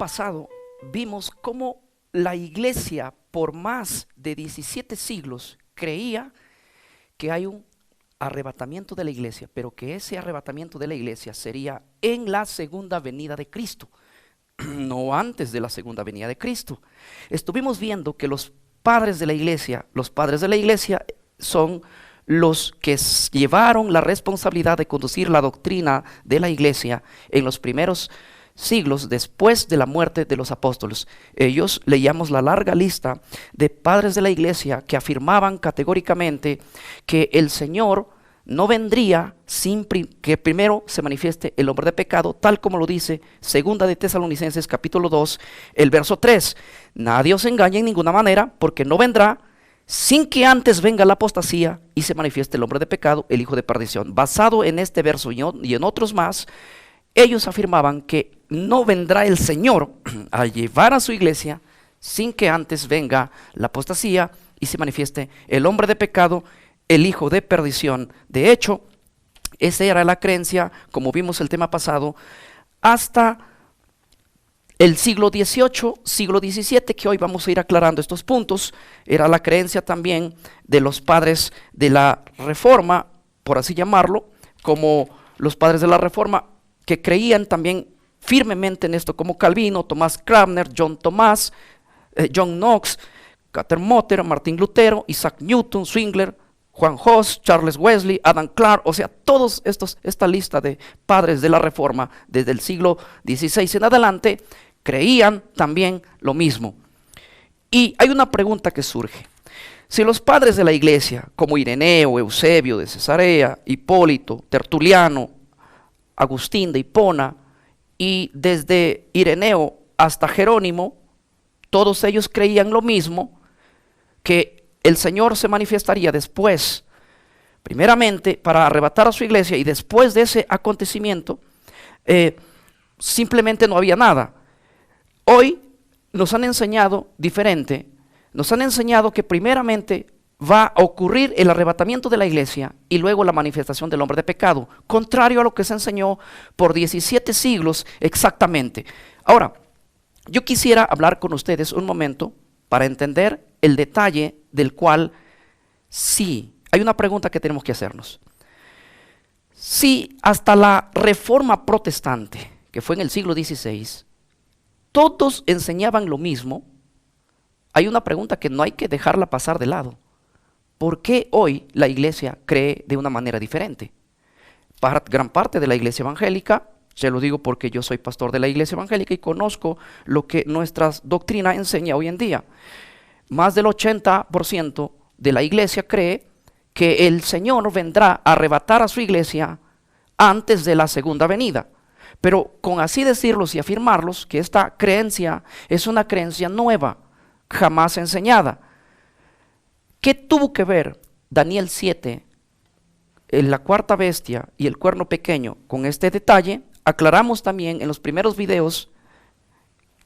pasado vimos cómo la iglesia por más de 17 siglos creía que hay un arrebatamiento de la iglesia, pero que ese arrebatamiento de la iglesia sería en la segunda venida de Cristo, no antes de la segunda venida de Cristo. Estuvimos viendo que los padres de la iglesia son los que llevaron la responsabilidad de conducir la doctrina de la iglesia en los primeros siglos después de la muerte de los apóstoles. Ellos leíamos la larga lista de padres de la iglesia que afirmaban categóricamente que el Señor no vendría sin que primero se manifieste el hombre de pecado, tal como lo dice segunda de Tesalonicenses capítulo 2, el verso 3. Nadie os engañe en ninguna manera, porque no vendrá sin que antes venga la apostasía y se manifieste el hombre de pecado, el hijo de perdición. Basado en este verso y en otros más, ellos afirmaban que no vendrá el Señor a llevar a su iglesia sin que antes venga la apostasía y se manifieste el hombre de pecado, el hijo de perdición. De hecho, esa era la creencia, como vimos el tema pasado, hasta el siglo XVIII, siglo XVII, que hoy vamos a ir aclarando estos puntos. Era la creencia también de los padres de la Reforma, por así llamarlo, como los padres de la Reforma, que creían también firmemente en esto, como Calvino, Tomás Cranmer, John Tomás, John Knox, Cather Motter, Martín Lutero, Isaac Newton, Zwingler, Juan Hus, Charles Wesley, Adam Clarke, o sea, todos esta lista de padres de la Reforma desde el siglo XVI en adelante creían también lo mismo. Y hay una pregunta que surge: si los padres de la iglesia, como Ireneo, Eusebio de Cesarea, Hipólito, Tertuliano, Agustín de Hipona, y desde Ireneo hasta Jerónimo, todos ellos creían lo mismo, que el Señor se manifestaría después, primeramente para arrebatar a su iglesia, y después de ese acontecimiento, simplemente no había nada. Hoy nos han enseñado diferente, nos han enseñado que primeramente va a ocurrir el arrebatamiento de la iglesia y luego la manifestación del hombre de pecado, contrario a lo que se enseñó por 17 siglos exactamente. Ahora, yo quisiera hablar con ustedes un momento para entender el detalle del cual sí, hay una pregunta que tenemos que hacernos. Si hasta la Reforma Protestante, que fue en el siglo XVI, todos enseñaban lo mismo, hay una pregunta que no hay que dejarla pasar de lado. ¿Por qué hoy la iglesia cree de una manera diferente? Gran parte de la iglesia evangélica, se lo digo porque yo soy pastor de la iglesia evangélica y conozco lo que nuestra doctrina enseña hoy en día. Más del 80% de la iglesia cree que el Señor vendrá a arrebatar a su iglesia antes de la segunda venida. Pero con así decirlos y afirmarlos, que esta creencia es una creencia nueva, jamás enseñada. ¿Qué tuvo que ver Daniel 7, la cuarta bestia y el cuerno pequeño con este detalle? Aclaramos también en los primeros videos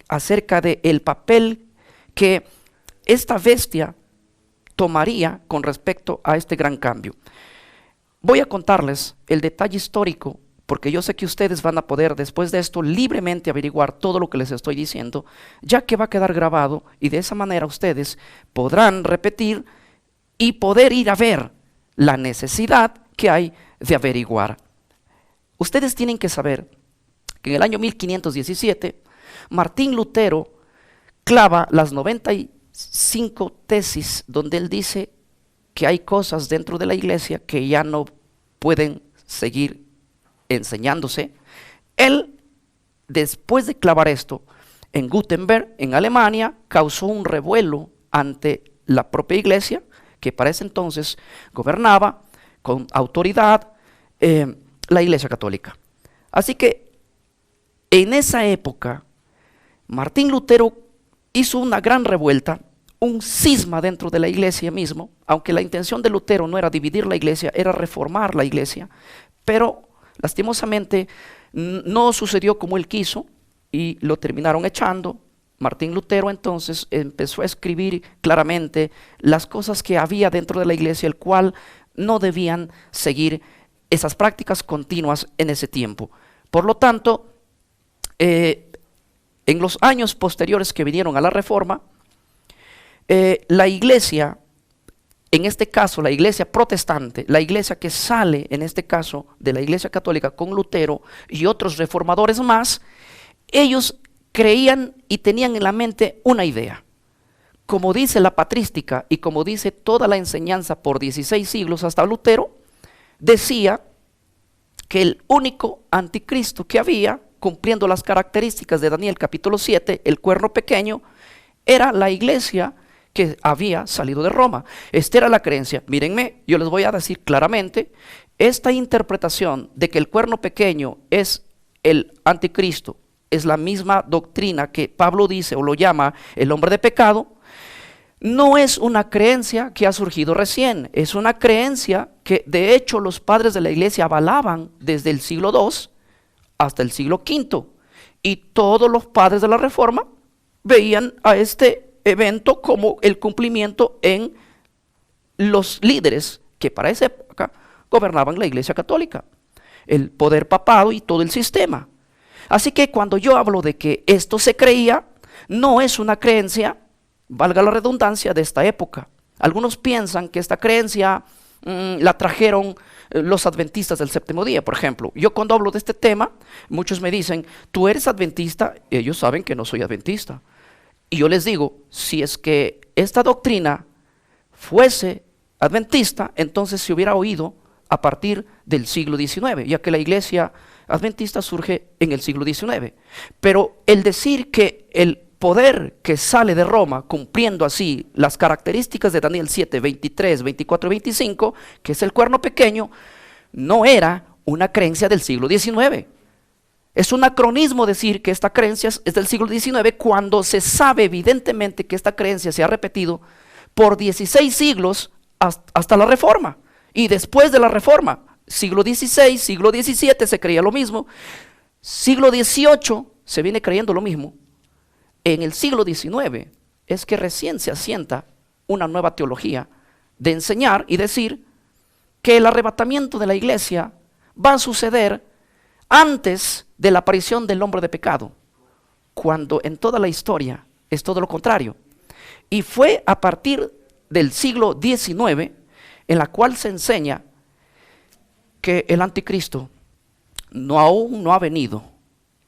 acerca del papel que esta bestia tomaría con respecto a este gran cambio. Voy a contarles el detalle histórico, porque yo sé que ustedes van a poder después de esto libremente averiguar todo lo que les estoy diciendo, ya que va a quedar grabado, y de esa manera ustedes podrán repetir y poder ir a ver la necesidad que hay de averiguar. Ustedes tienen que saber que en el año 1517 Martín Lutero clava las 95 tesis donde él dice que hay cosas dentro de la iglesia que ya no pueden seguir enseñándose. Él, después de clavar esto en Gutenberg, en Alemania, causó un revuelo ante la propia iglesia, que para ese entonces gobernaba con autoridad la iglesia católica. Así que en esa época Martín Lutero hizo una gran revuelta, un cisma dentro de la iglesia mismo, aunque la intención de Lutero no era dividir la iglesia, era reformar la iglesia, pero lastimosamente no sucedió como él quiso y lo terminaron echando. Martín Lutero entonces empezó a escribir claramente las cosas que había dentro de la iglesia, el cual no debían seguir esas prácticas continuas en ese tiempo. Por lo tanto, en los años posteriores que vinieron a la Reforma, la iglesia, en este caso la iglesia protestante, la iglesia que sale en este caso de la iglesia católica con Lutero y otros reformadores más, ellos creían y tenían en la mente una idea. Como dice la patrística y como dice toda la enseñanza por 16 siglos hasta Lutero, decía que el único anticristo que había, cumpliendo las características de Daniel capítulo 7, el cuerno pequeño, era la iglesia que había salido de Roma. Esta era la creencia. Mírenme, yo les voy a decir claramente, esta interpretación de que el cuerno pequeño es el anticristo, es la misma doctrina que Pablo dice o lo llama el hombre de pecado, no es una creencia que ha surgido recién, es una creencia que de hecho los padres de la iglesia avalaban desde el siglo II hasta el siglo V, y todos los padres de la Reforma veían a este evento como el cumplimiento en los líderes que para esa época gobernaban la iglesia católica, el poder papado y todo el sistema. Así que cuando yo hablo de que esto se creía, no es una creencia, valga la redundancia, de esta época. Algunos piensan que esta creencia la trajeron los adventistas del séptimo día, por ejemplo. Yo cuando hablo de este tema, muchos me dicen, ¿tú eres adventista? Ellos saben que no soy adventista. Y yo les digo, si es que esta doctrina fuese adventista, entonces se hubiera oído a partir del siglo XIX, ya que la iglesia adventista surge en el siglo XIX. Pero el decir que el poder que sale de Roma, cumpliendo así las características de Daniel 7, 23, 24 y 25, que es el cuerno pequeño, no era una creencia del siglo XIX. Es un anacronismo decir que esta creencia es del siglo XIX cuando se sabe evidentemente que esta creencia se ha repetido por 16 siglos hasta la Reforma. Y después de la Reforma, siglo XVI, siglo XVII se creía lo mismo, siglo XVIII se viene creyendo lo mismo. En el siglo XIX es que recién se asienta una nueva teología de enseñar y decir que el arrebatamiento de la iglesia va a suceder antes de la aparición del hombre de pecado, cuando en toda la historia es todo lo contrario. Y fue a partir del siglo XIX en la cual se enseña que el anticristo aún no ha venido,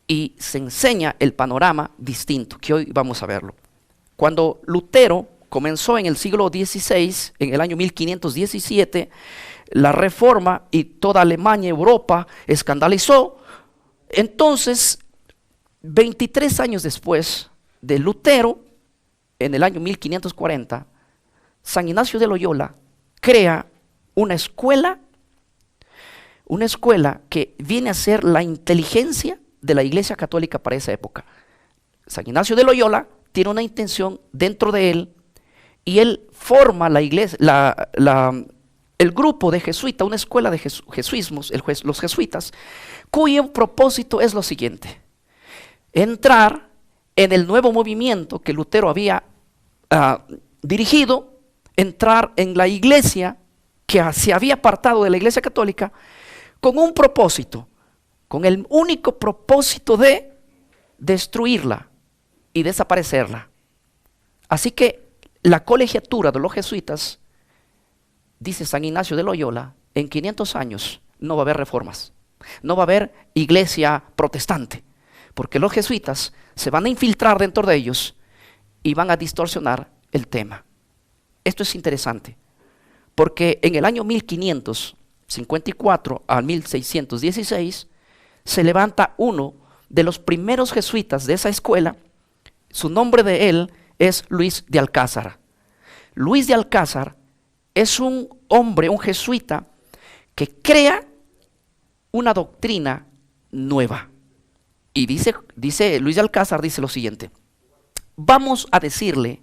y se enseña el panorama distinto, que hoy vamos a verlo. Cuando Lutero comenzó en el siglo XVI, en el año 1517, la Reforma y toda Alemania, Europa, escandalizó. Entonces, 23 años después de Lutero, en el año 1540, San Ignacio de Loyola crea una escuela que viene a ser la inteligencia de la iglesia católica para esa época. San Ignacio de Loyola tiene una intención dentro de él y él forma la iglesia, el grupo de jesuita, una escuela de jesuismos, los jesuitas, cuyo propósito es lo siguiente: entrar en el nuevo movimiento que Lutero había dirigido, entrar en la iglesia que se había apartado de la iglesia católica con un propósito, con el único propósito de destruirla y desaparecerla. Así que la colegiatura de los jesuitas, dice San Ignacio de Loyola, en 500 años no va a haber reformas, no va a haber iglesia protestante, porque los jesuitas se van a infiltrar dentro de ellos y van a distorsionar el tema. Esto es interesante, porque en el año 1554 al 1616 se levanta uno de los primeros jesuitas de esa escuela. Su nombre de él es Luis de Alcázar. Luis de Alcázar es un hombre, un jesuita, que crea una doctrina nueva. Y dice Luis de Alcázar, dice lo siguiente: vamos a decirle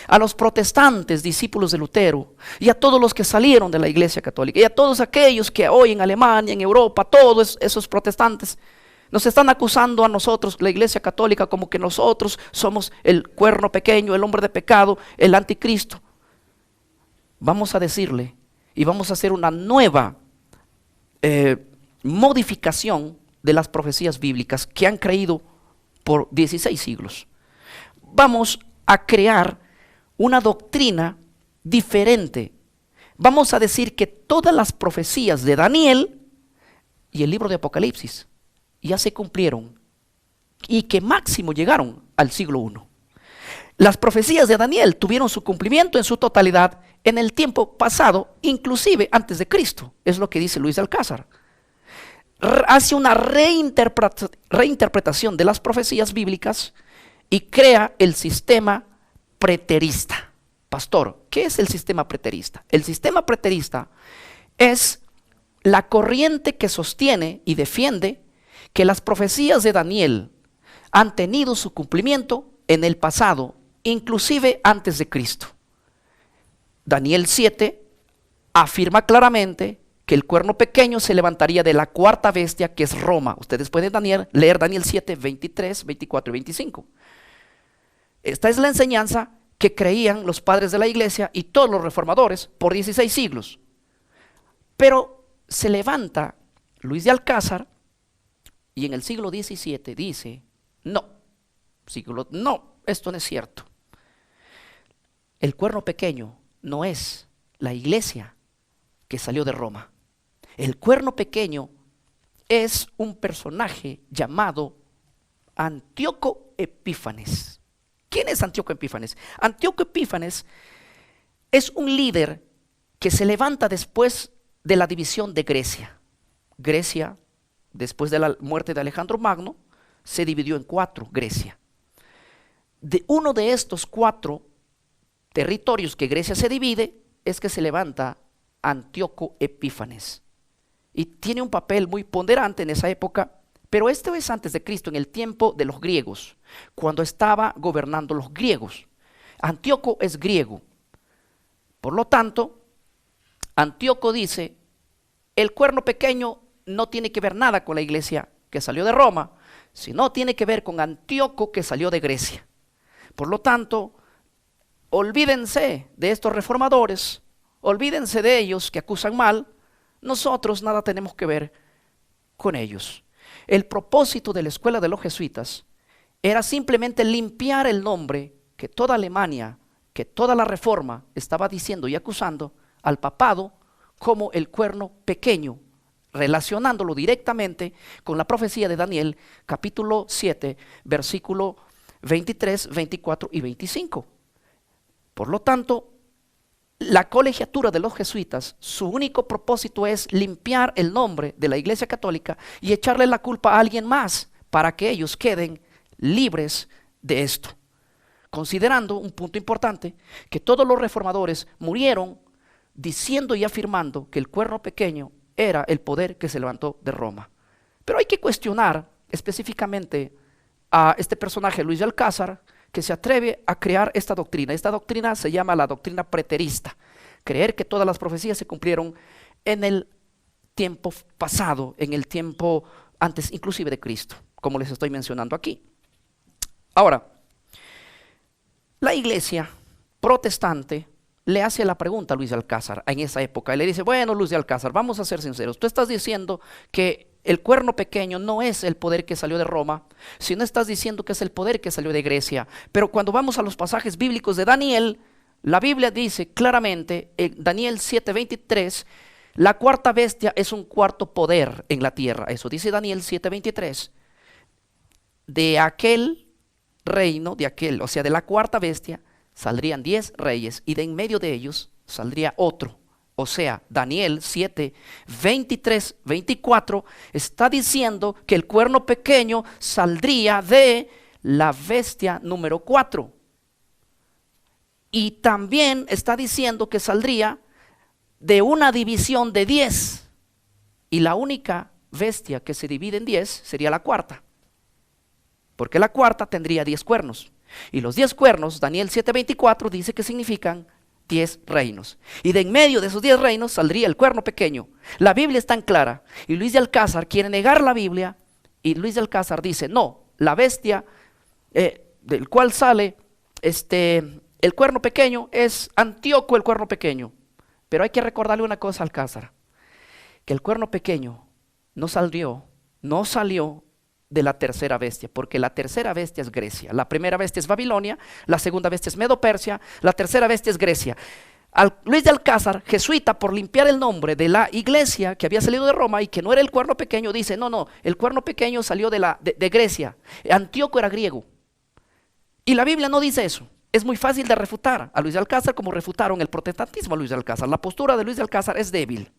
a los protestantes discípulos de Lutero y a todos los que salieron de la iglesia católica y a todos aquellos que hoy en Alemania, en Europa, todos esos protestantes nos están acusando a nosotros, la iglesia católica, como que nosotros somos el cuerno pequeño, el hombre de pecado, el anticristo. Vamos a decirle y vamos a hacer una nueva modificación de las profecías bíblicas que han creído por 16 siglos. Vamos a crear una doctrina diferente. Vamos a decir que todas las profecías de Daniel y el libro de Apocalipsis ya se cumplieron y que máximo llegaron al siglo I. Las profecías de Daniel tuvieron su cumplimiento en su totalidad en el tiempo pasado, inclusive antes de Cristo. Es lo que dice Luis de Alcázar. Hace una reinterpretación de las profecías bíblicas y crea el sistema preterista. Pastor, ¿qué es el sistema preterista? El sistema preterista es la corriente que sostiene y defiende que las profecías de Daniel han tenido su cumplimiento en el pasado, inclusive antes de Cristo. Daniel 7 afirma claramente que el cuerno pequeño se levantaría de la cuarta bestia, que es Roma. Ustedes pueden leer Daniel 7, 23, 24 y 25. Esta es la enseñanza que creían los padres de la iglesia y todos los reformadores por 16 siglos. Pero se levanta Luis de Alcázar y en el siglo XVII dice, no, esto no es cierto. El cuerno pequeño no es la iglesia que salió de Roma. El cuerno pequeño es un personaje llamado Antíoco Epífanes. ¿Quién es Antíoco Epífanes? Antíoco Epífanes es un líder que se levanta después de la división de Grecia. Grecia, después de la muerte de Alejandro Magno, se dividió en 4, Grecia. De uno de estos 4 territorios que Grecia se divide, es que se levanta Antíoco Epífanes. Y tiene un papel muy ponderante en esa época, pero esto es antes de Cristo, en el tiempo de los griegos, cuando estaba gobernando los griegos. Antíoco es griego. Por lo tanto, Antíoco dice, el cuerno pequeño no tiene que ver nada con la iglesia que salió de Roma, sino tiene que ver con Antíoco que salió de Grecia. Por lo tanto, olvídense de estos reformadores, olvídense de ellos que acusan mal, nosotros nada tenemos que ver con ellos. El propósito de la escuela de los jesuitas era simplemente limpiar el nombre que toda Alemania, que toda la reforma estaba diciendo y acusando al papado como el cuerno pequeño, relacionándolo directamente con la profecía de Daniel, capítulo 7, versículo 23, 24 y 25. Por lo tanto, la colegiatura de los jesuitas, su único propósito es limpiar el nombre de la Iglesia Católica y echarle la culpa a alguien más para que ellos queden libres de esto. Considerando un punto importante, que todos los reformadores murieron diciendo y afirmando que el cuerno pequeño era el poder que se levantó de Roma. Pero hay que cuestionar específicamente a este personaje, Luis de Alcázar, que se atreve a crear esta doctrina. Esta doctrina se llama la doctrina preterista. Creer que todas las profecías se cumplieron en el tiempo pasado, en el tiempo antes inclusive de Cristo, como les estoy mencionando aquí. Ahora, la iglesia protestante le hace la pregunta a Luis de Alcázar en esa época. Y le dice, bueno, Luis de Alcázar, vamos a ser sinceros. Tú estás diciendo que el cuerno pequeño no es el poder que salió de Roma, sino estás diciendo que es el poder que salió de Grecia. Pero cuando vamos a los pasajes bíblicos de Daniel, la Biblia dice claramente en Daniel 7:23, la cuarta bestia es un cuarto poder en la tierra. Eso dice Daniel 7:23. De aquel reino, o sea, de la cuarta bestia, saldrían 10 reyes y de en medio de ellos saldría otro. O sea, Daniel 7, 23, 24 está diciendo que el cuerno pequeño saldría de la bestia número 4. Y también está diciendo que saldría de una división de 10. Y la única bestia que se divide en 10 sería la cuarta. Porque la cuarta tendría 10 cuernos. Y los 10 cuernos, Daniel 7:24 dice que significan 10 reinos. Y de en medio de esos 10 reinos saldría el cuerno pequeño. La Biblia es tan clara. Y Luis de Alcázar quiere negar la Biblia. Y Luis de Alcázar dice, no, la bestia del cual sale el cuerno pequeño es Antíoco el cuerno pequeño. Pero hay que recordarle una cosa a Alcázar. Que el cuerno pequeño no salió de la tercera bestia, porque la tercera bestia es Grecia. La primera bestia es Babilonia, la segunda bestia es Medo-Persia, la tercera bestia es Grecia. Luis de Alcázar, jesuita, por limpiar el nombre de la iglesia que había salido de Roma y que no era el cuerno pequeño, dice, no, el cuerno pequeño salió de Grecia. Antíoco era griego. Y la Biblia no dice eso. Es muy fácil de refutar a Luis de Alcázar, como refutaron el protestantismo a Luis de Alcázar. La postura de Luis de Alcázar es débil.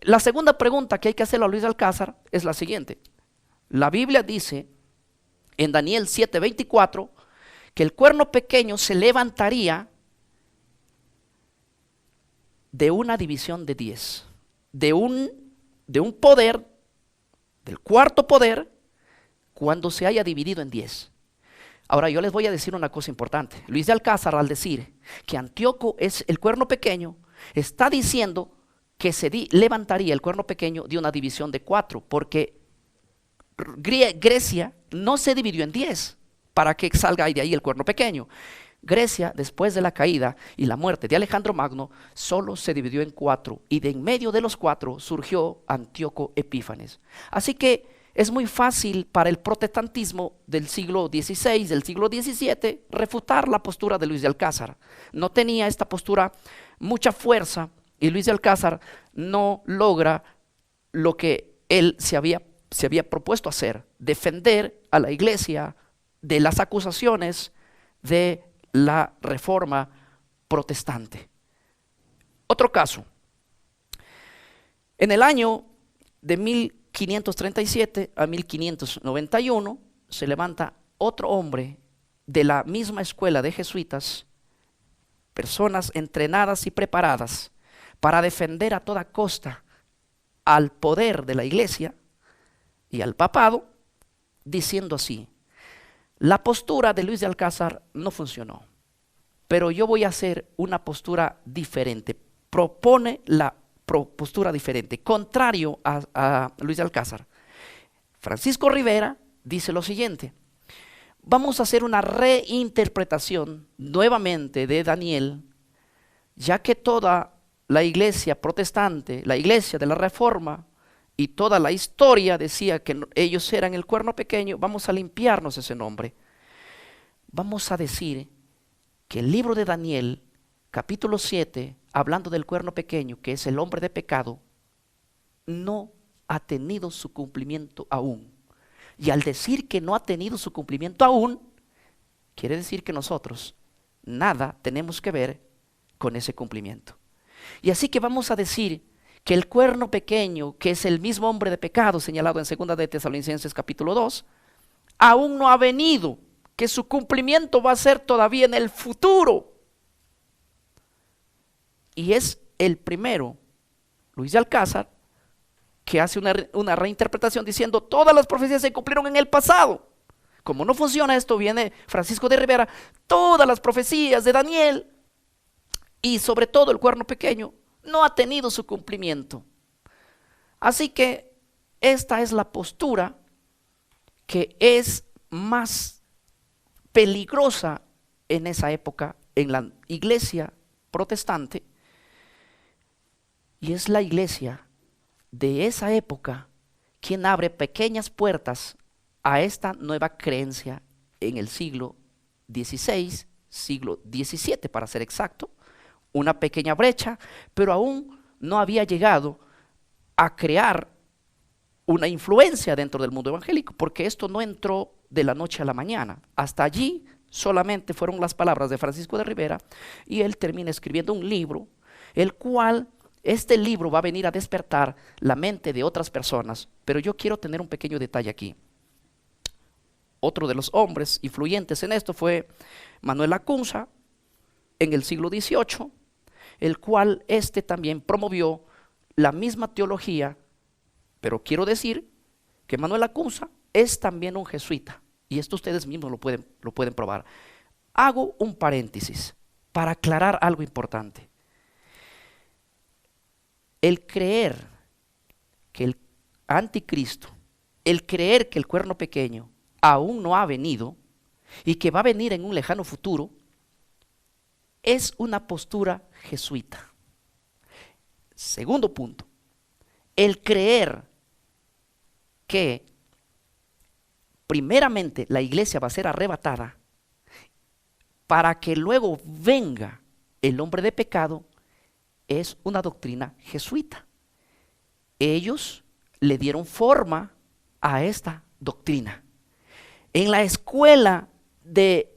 La segunda pregunta que hay que hacerle a Luis de Alcázar es la siguiente. La Biblia dice en Daniel 7:24 que el cuerno pequeño se levantaría de una división de 10, de un poder, del cuarto poder, cuando se haya dividido en 10. Ahora yo les voy a decir una cosa importante. Luis de Alcázar, al decir que Antíoco es el cuerno pequeño, está diciendo que se levantaría el cuerno pequeño de una división de 4, porque Grecia no se dividió en 10 para que salga de ahí el cuerno pequeño. Grecia, después de la caída y la muerte de Alejandro Magno, solo se dividió en 4, y de en medio de los 4 surgió Antíoco Epífanes. Así que es muy fácil para el protestantismo del siglo XVI, del siglo XVII, refutar la postura de Luis de Alcázar. No tenía esta postura mucha fuerza, y Luis de Alcázar no logra lo que él se había propuesto hacer: defender a la iglesia de las acusaciones de la reforma protestante. Otro caso. En el año de 1537 a 1591 se levanta otro hombre de la misma escuela de jesuitas, personas entrenadas y preparadas para defender a toda costa al poder de la iglesia y al papado, diciendo así: la postura de Luis de Alcázar no funcionó, pero yo voy a hacer una postura diferente. Propone la postura diferente, contrario a Luis de Alcázar. Francisco Rivera dice lo siguiente: vamos a hacer una reinterpretación nuevamente de Daniel, ya que toda la iglesia protestante, la iglesia de la Reforma y toda la historia decía que ellos eran el cuerno pequeño. Vamos a limpiarnos ese nombre. Vamos a decir que el libro de Daniel, capítulo 7, hablando del cuerno pequeño, que es el hombre de pecado, no ha tenido su cumplimiento aún. Y al decir que no ha tenido su cumplimiento aún, quiere decir que nosotros nada tenemos que ver con ese cumplimiento. Y así que vamos a decir que el cuerno pequeño, que es el mismo hombre de pecado señalado en 2 de Tesalonicenses capítulo 2, aún no ha venido, que su cumplimiento va a ser todavía en el futuro. Y es el primero, Luis de Alcázar, que hace una reinterpretación diciendo todas las profecías se cumplieron en el pasado. Como no funciona esto, viene Francisco de Rivera: todas las profecías de Daniel y sobre todo el cuerno pequeño no ha tenido su cumplimiento. Así que esta es la postura que es más peligrosa en esa época en la iglesia protestante, y es la iglesia de esa época quien abre pequeñas puertas a esta nueva creencia en el siglo XVI, siglo XVII para ser exacto. Una pequeña brecha, pero aún no había llegado a crear una influencia dentro del mundo evangélico, porque esto no entró de la noche a la mañana. Hasta allí solamente fueron las palabras de Francisco de Rivera, y él termina escribiendo un libro, el cual este libro va a venir a despertar la mente de otras personas. Pero yo quiero tener un pequeño detalle aquí. Otro de los hombres influyentes en esto fue Manuel Lacunza en el siglo XVIII, el cual también promovió la misma teología. Pero quiero decir que Manuel Lacunza es también un jesuita, y esto ustedes mismos lo pueden probar. Hago un paréntesis para aclarar algo importante. El creer que el anticristo, el creer que el cuerno pequeño aún no ha venido y que va a venir en un lejano futuro, es una postura jesuita. Segundo punto: el creer que primeramente la iglesia va a ser arrebatada para que luego venga el hombre de pecado, es una doctrina jesuita. Ellos le dieron forma a esta doctrina. En la escuela de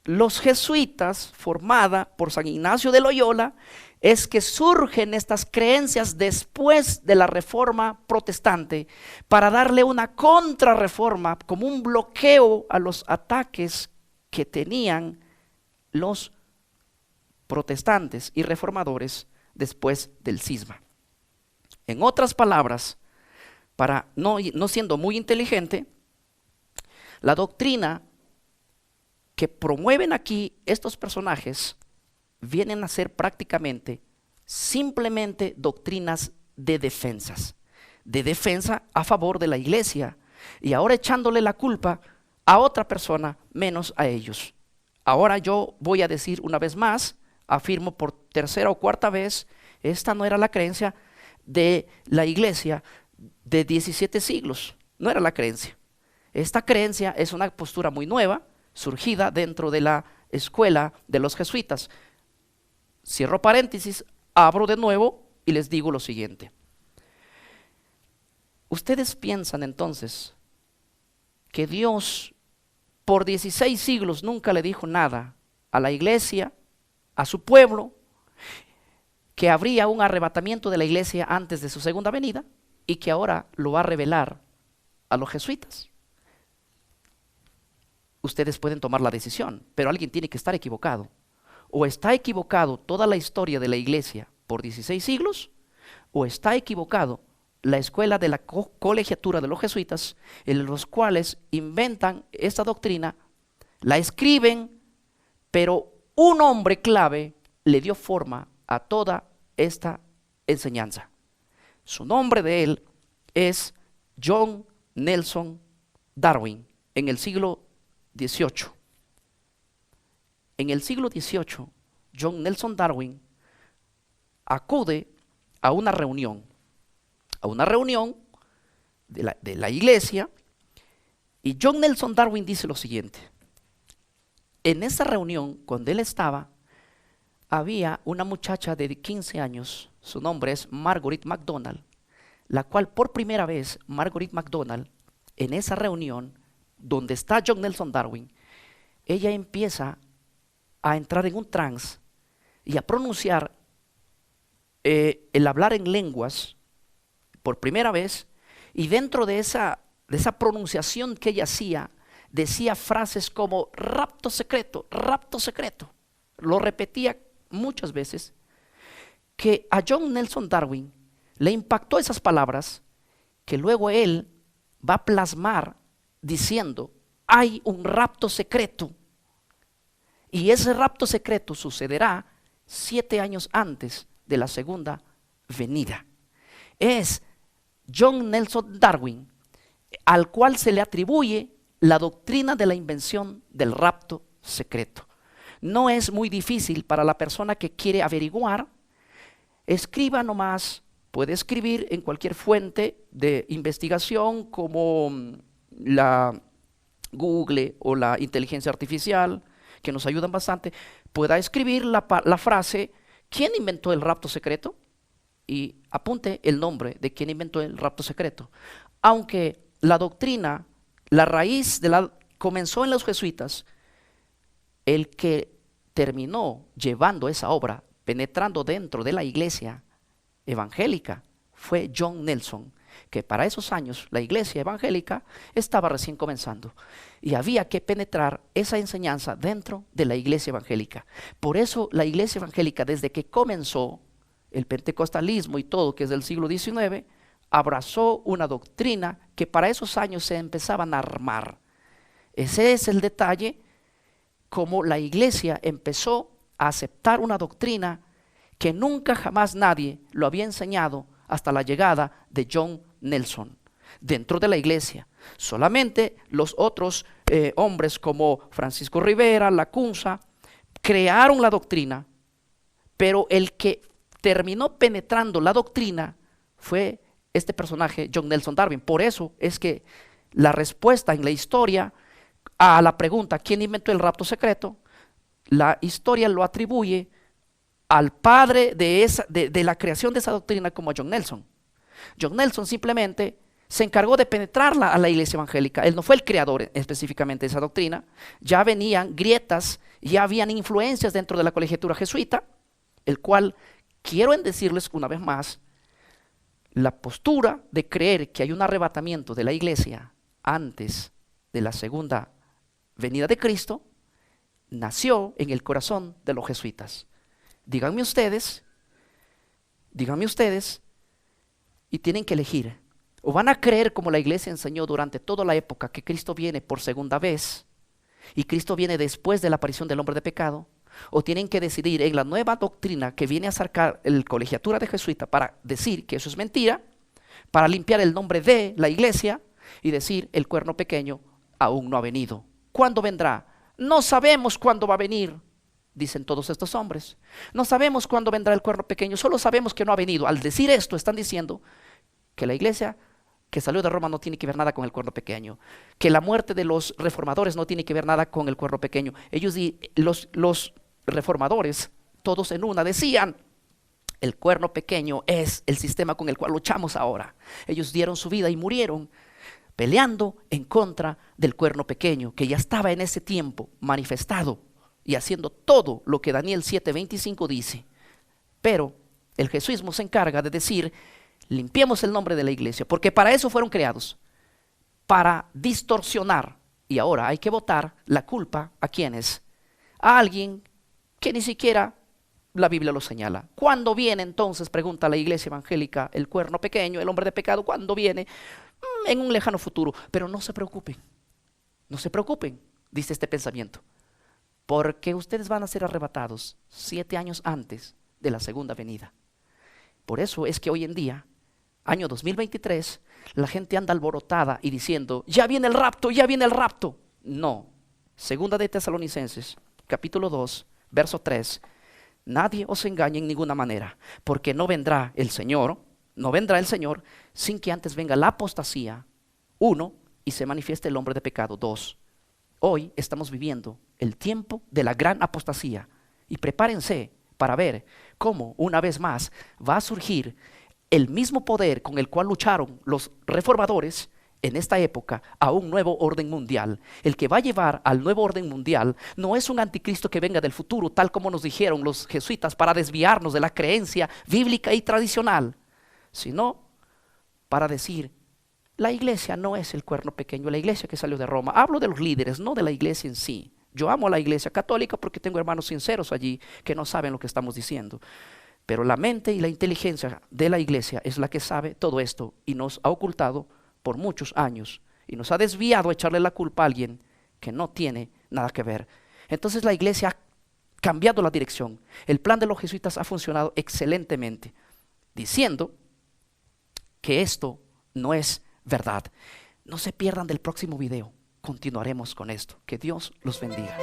los jesuitas, formada por San Ignacio de Loyola, es que surgen estas creencias después de la reforma protestante para darle una contrarreforma, como un bloqueo a los ataques que tenían los protestantes y reformadores después del cisma. En otras palabras, para no siendo muy inteligente, la doctrina que promueven aquí estos personajes vienen a ser prácticamente simplemente doctrinas de defensa a favor de la iglesia, y ahora echándole la culpa a otra persona menos a ellos. Ahora yo voy a decir una vez más, afirmo por tercera o cuarta vez, esta no era la creencia de la iglesia de 17 siglos, no era la creencia. Esta creencia es una postura muy nueva, surgida dentro de la escuela de los jesuitas. Cierro paréntesis, abro de nuevo y les digo lo siguiente. ¿Ustedes piensan entonces que Dios por 16 siglos nunca le dijo nada a la iglesia, a su pueblo, que habría un arrebatamiento de la iglesia antes de su segunda venida y que ahora lo va a revelar a los jesuitas? Ustedes pueden tomar la decisión, pero alguien tiene que estar equivocado. O está equivocado toda la historia de la iglesia por 16 siglos, o está equivocado la escuela de la colegiatura de los jesuitas, en los cuales inventan esta doctrina, la escriben, pero un hombre clave le dio forma a toda esta enseñanza. Su nombre de él es John Nelson Darwin, en el siglo XVIII. En el siglo XVIII, John Nelson Darwin acude a una reunión de la iglesia, y John Nelson Darwin dice lo siguiente. En esa reunión, cuando él estaba, había una muchacha de 15 años, su nombre es Margaret MacDonald, la cual por primera vez, Margaret MacDonald, en esa reunión donde está John Nelson Darwin, ella empieza a entrar en un trance y a pronunciar el hablar en lenguas por primera vez, y dentro de esa pronunciación que ella hacía, decía frases como rapto secreto, lo repetía muchas veces, que a John Nelson Darwin le impactó esas palabras, que luego él va a plasmar diciendo, hay un rapto secreto, y ese rapto secreto sucederá 7 años antes de la segunda venida. Es John Nelson Darwin al cual se le atribuye la doctrina de la invención del rapto secreto. No es muy difícil para la persona que quiere averiguar. Escriba nomás, puede escribir en cualquier fuente de investigación como la Google o la inteligencia artificial, que nos ayudan bastante. Pueda escribir la frase, ¿quién inventó el rapto secreto? Y apunte el nombre de quien inventó el rapto secreto. Aunque la doctrina, la raíz comenzó en los jesuitas, el que terminó llevando esa obra, penetrando dentro de la iglesia evangélica, fue John Nelson, que para esos años la iglesia evangélica estaba recién comenzando y había que penetrar esa enseñanza dentro de la iglesia evangélica. Por eso la iglesia evangélica, desde que comenzó el pentecostalismo y todo, que es del siglo XIX, abrazó una doctrina que para esos años se empezaban a armar. Ese es el detalle, como la iglesia empezó a aceptar una doctrina que nunca jamás nadie lo había enseñado hasta la llegada de John Nelson dentro de la iglesia. Solamente los otros hombres como Francisco Rivera, Lacunza, crearon la doctrina, pero el que terminó penetrando la doctrina fue este personaje, John Nelson Darwin. Por eso es que la respuesta en la historia a la pregunta ¿quién inventó el rapto secreto? La historia lo atribuye al padre de la creación de esa doctrina, como a John Nelson. John Nelson simplemente se encargó de penetrarla a la iglesia evangélica. Él no fue el creador específicamente de esa doctrina. Ya venían grietas, ya habían influencias dentro de la colegiatura jesuita, el cual, quiero decirles una vez más, la postura de creer que hay un arrebatamiento de la iglesia antes de la segunda venida de Cristo, nació en el corazón de los jesuitas. Díganme ustedes, y tienen que elegir. O van a creer como la iglesia enseñó durante toda la época que Cristo viene por segunda vez y Cristo viene después de la aparición del hombre de pecado, o tienen que decidir en la nueva doctrina que viene a sacar el colegiatura de jesuita para decir que eso es mentira, para limpiar el nombre de la iglesia y decir el cuerno pequeño aún no ha venido. ¿Cuándo vendrá? No sabemos cuándo va a venir, dicen todos estos hombres. No sabemos cuándo vendrá el cuerno pequeño, solo sabemos que no ha venido. Al decir esto están diciendo que la iglesia que salió de Roma no tiene que ver nada con el cuerno pequeño, que la muerte de los reformadores no tiene que ver nada con el cuerno pequeño. Ellos, los reformadores, todos en una, decían el cuerno pequeño es el sistema con el cual luchamos ahora. Ellos dieron su vida y murieron peleando en contra del cuerno pequeño, que ya estaba en ese tiempo manifestado y haciendo todo lo que Daniel 7:25 dice. Pero el jesuismo se encarga de decir, limpiemos el nombre de la iglesia, porque para eso fueron creados, para distorsionar. Y ahora hay que botar la culpa ¿a quiénes? A alguien que ni siquiera la Biblia lo señala. ¿Cuándo viene entonces, pregunta la iglesia evangélica, el cuerno pequeño, el hombre de pecado? ¿Cuándo viene? En un lejano futuro. Pero no se preocupen, dice este pensamiento, porque ustedes van a ser arrebatados 7 años antes de la segunda venida. Por eso es que hoy en día, año 2023, la gente anda alborotada y diciendo, ya viene el rapto, ya viene el rapto. No, segunda de Tesalonicenses, capítulo 2, verso 3, nadie os engañe en ninguna manera, porque no vendrá el Señor sin que antes venga la apostasía, 1, y se manifieste el hombre de pecado, 2. Hoy estamos viviendo el tiempo de la gran apostasía y prepárense para ver cómo una vez más va a surgir el mismo poder con el cual lucharon los reformadores en esta época a un nuevo orden mundial. El que va a llevar al nuevo orden mundial no es un anticristo que venga del futuro, tal como nos dijeron los jesuitas, para desviarnos de la creencia bíblica y tradicional, sino para decir, la iglesia no es el cuerno pequeño, la iglesia que salió de Roma. Hablo de los líderes, no de la iglesia en sí. Yo amo a la iglesia católica porque tengo hermanos sinceros allí que no saben lo que estamos diciendo. Pero la mente y la inteligencia de la iglesia es la que sabe todo esto y nos ha ocultado por muchos años y nos ha desviado a echarle la culpa a alguien que no tiene nada que ver. Entonces la iglesia ha cambiado la dirección. El plan de los jesuitas ha funcionado excelentemente, diciendo que esto no es verdad. No se pierdan del próximo video. Continuaremos con esto. Que Dios los bendiga.